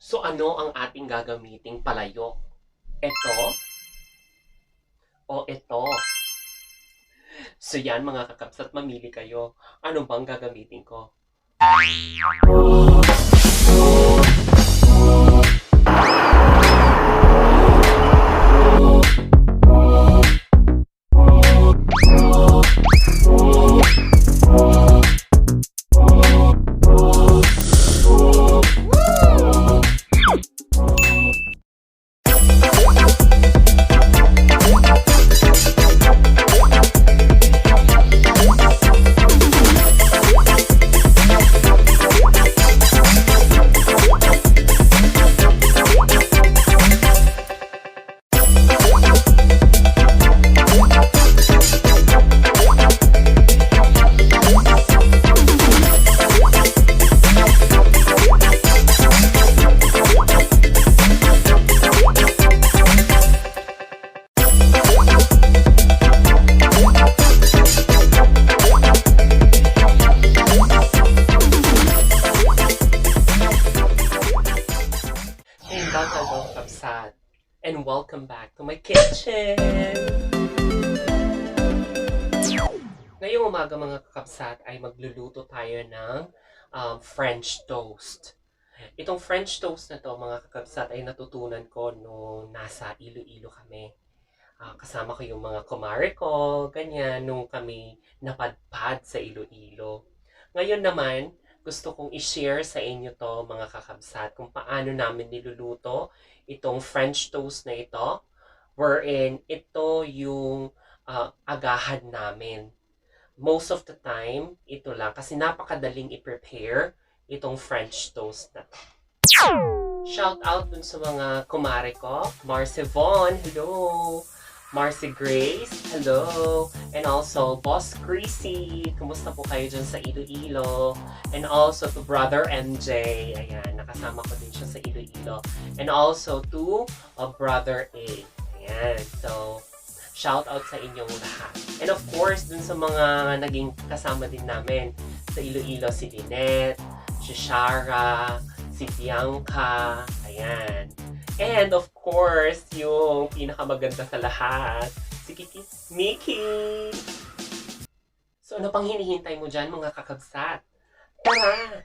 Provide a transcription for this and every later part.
So ano ang ating gagamiting palayok? Ito o ito? So yan mga kakabsat, mamili kayo. Ano bang gagamitin ko? Naimbag, Aldaw, Kabsat. And welcome back to my kitchen! Ngayong umaga mga kakabsat ay magluluto tayo ng French toast. Itong French toast na to mga kakabsat ay natutunan ko nung nasa Iloilo kami. Kasama ko yung mga kumare ko, ganyan, nung kami napadpad sa Iloilo. Ngayon naman, gusto kong i-share sa inyo to mga kakabsat kung paano namin niluluto itong French toast na ito, wherein ito yung agahan namin. Most of the time, ito lang kasi napakadaling i-prepare itong French toast na to. Shout out dun sa mga kumare ko, Marcy Von, hello! Marcy Grace, hello! And also, Boss Greasy, kumusta po kayo dyan sa Iloilo? And also to Brother MJ, ayan, nakasama ko din siya sa Iloilo. And also to Brother A, ayan, so, shout out sa inyong lahat. And of course, dun sa mga naging kasama din namin sa Iloilo, si Lynette, si Shara, si Bianca, ayan. And of course, yung pinakamaganda sa lahat, si Kiki Mickey. So ano pang hinihintay mo dyan mga kakabsat? Tara!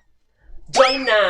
Join na!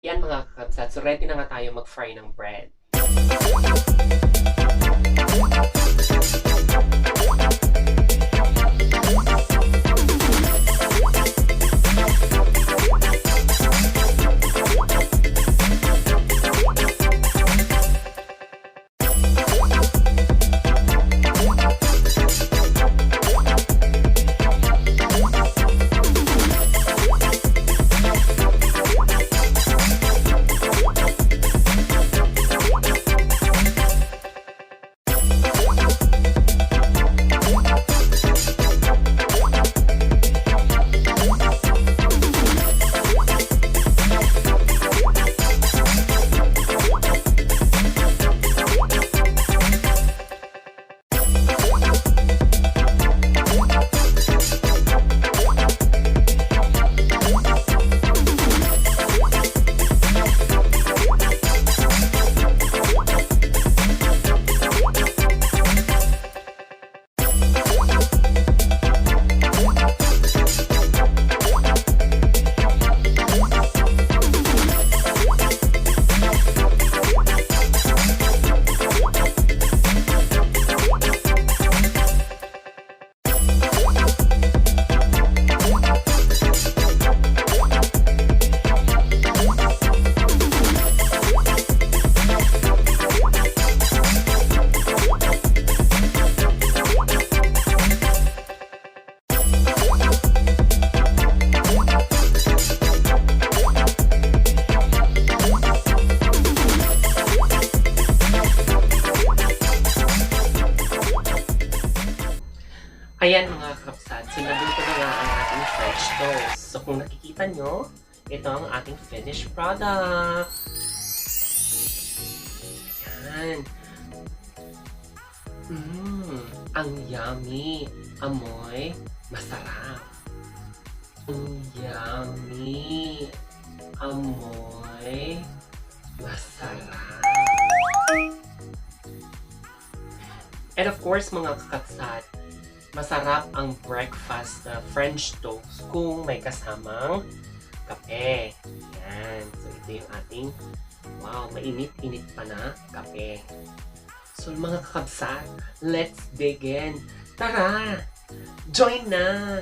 Yan mga kakabsat, so ready na nga tayo mag-fry ng bread. ayan mga kakabsat, sinaluto na nga ang ating French toast. So kung nakikita nyo, ito ang ating finished product. Yan. Ang yummy. Amoy masarap. Ang yummy. Amoy masarap. And of course, mga kakabsat, masarap ang breakfast na French toast kung may kasamang kape. Yan. So, ito yung ating, wow, mainit-init pa na kape. So, mga kakabsat, let's dig in. Tara! Join na!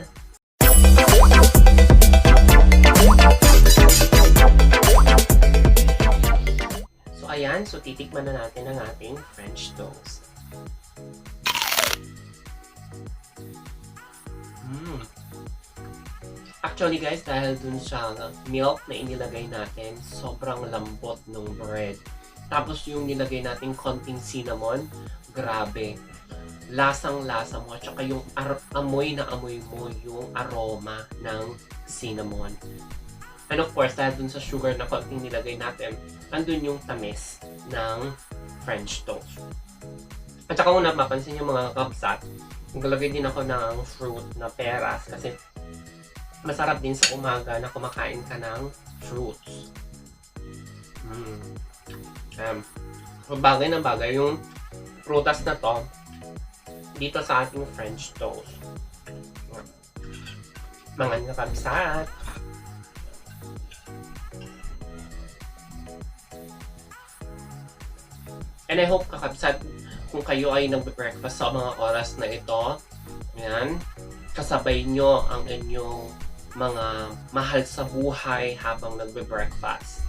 So, ayan. So, titikman na natin ang ating French toast. Actually guys, dahil dun sa milk na inilagay natin, sobrang lambot ng bread. Tapos yung nilagay natin konting cinnamon, grabe. Lasang-lasa mo at saka yung amoy na amoy mo yung aroma ng cinnamon. And of course, dahil dun sa sugar na konting nilagay natin, andun yung tamis ng French toast. At saka kung napapansin yung mga kakabsat, naglalagay din ako ng fruit na peras kasi masarap din sa umaga na kumakain ka ng fruits. Bagay na bagay yung prutas na to dito sa ating French toast. Mga kakabsat. And I hope kakabsat, kung kayo ay nagbe-breakfast sa mga oras na ito, yan, kasabay nyo ang inyong mga mahal sa buhay habang nagbe-breakfast.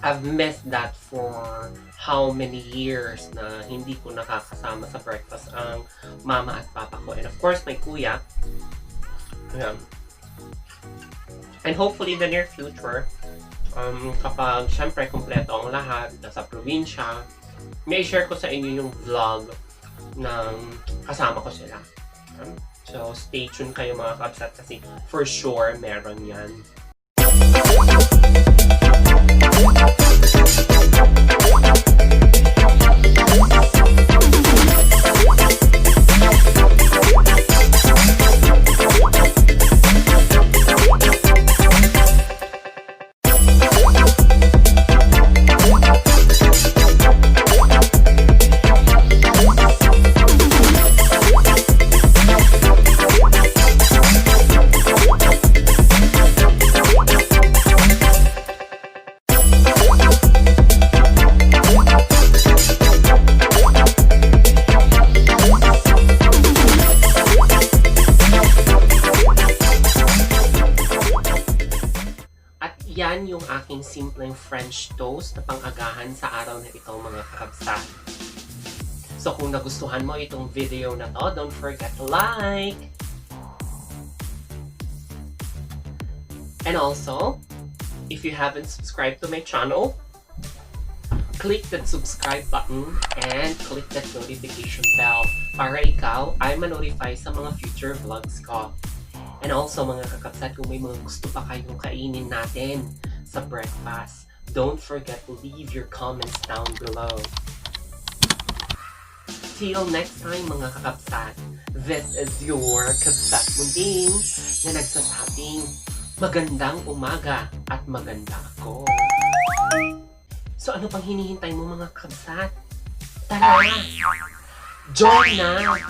I've missed that for how many years na hindi ko nakakasama sa breakfast ang mama at papa ko. And of course, my kuya. And hopefully, in the near future, kapag syempre kompleto ang lahat, nasa probinsya, may share ko sa inyo yung vlog ng kasama ko sila. So, stay tuned kayo mga kabsat kasi for sure meron yan. Yan yung aking simpleng French toast na pang-agahan sa araw na ito mga kakabsat. So kung nagustuhan mo itong video na to, don't forget to like. And also, if you haven't subscribed to my channel, click that subscribe button and click that notification bell para ikaw ay ma-notify sa mga future vlogs ko. And also mga kakabsat, kung may mga gusto pa kayong kainin natin sa breakfast, don't forget to leave your comments down below. Till next time mga kakabsat, this is your Kabsat Munding na nagsasabing magandang umaga at maganda ako. So ano pang hinihintay mo mga kakabsat? Tara! Join na!